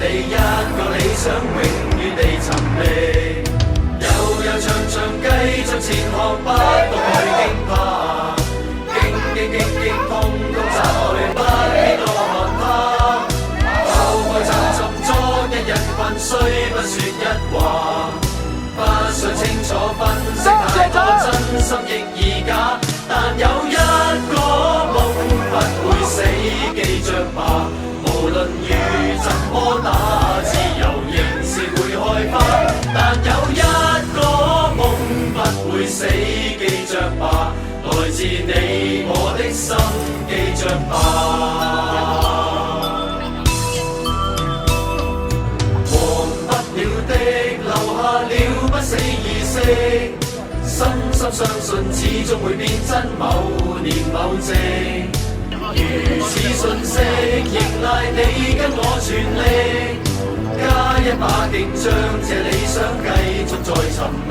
你一個理想永遠地尋覓，悠悠長長繼續前行，不懂去驚怕，驚通通擲去，不必多看他，浮浮沉沉昨日人群，雖不說一話，不想清楚分析太多真心亦而假，但有一個夢不會死，記着吧，無論雨怎麼打，自由仍是會開花，但有一個夢不會死，記着吧，來自你我的心，記着吧。忘不了的留下了不死意識，深深相信始終會變真，某年某夕，如此訊息仍賴你跟我全力，加一把勁將這理想繼續在尋覓，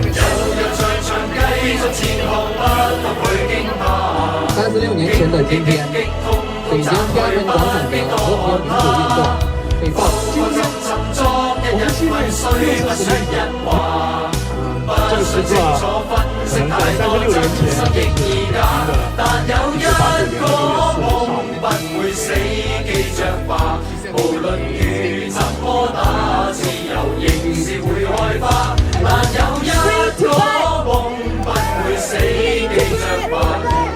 悠悠長長繼續前行，不懂去驚怕。36年前的今天，北京天安門廣場的和平民主運動被爆。今天，我們希望這次的運動，這個時刻可能在36年前，但有一個夢不會死，記着吧，無論雨怎麼打，自由仍是會開花，但有一個夢不會死，記着吧，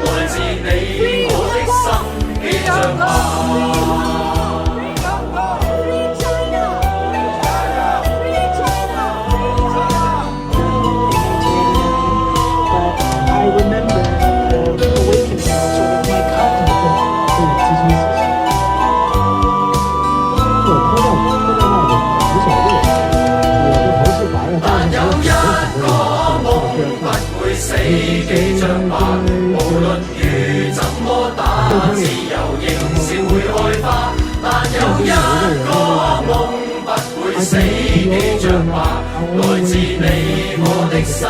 來自你我的心，記着吧。記着吧，無論雨怎麼打，自由仍是會開花，但有一個夢不會死，記着吧，來自你我的心，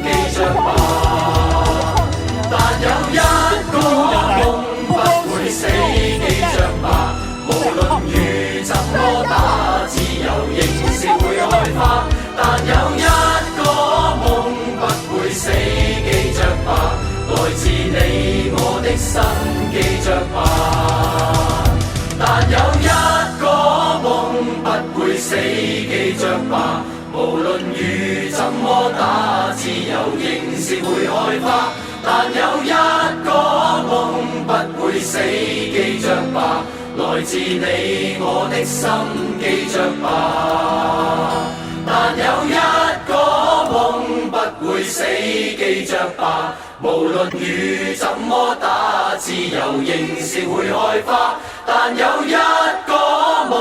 記着吧，但有一個夢不會死，記着吧，無論雨怎麼打，自由仍是會開花，但有一個夢不會死，記着吧，來自你我的心，記着吧，但有一個夢不會死，記着吧，無論雨怎麼打，自由仍是會開花，但有一個夢不會死，記着吧，來自你我的心，記着吧，但有一個夢不會死，記着吧，無論雨怎麼打，自由仍是會開花，但有一個夢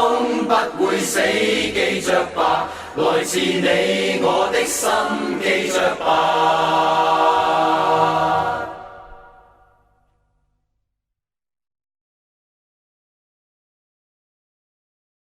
不會死，記着吧，來自你我的心，記着吧。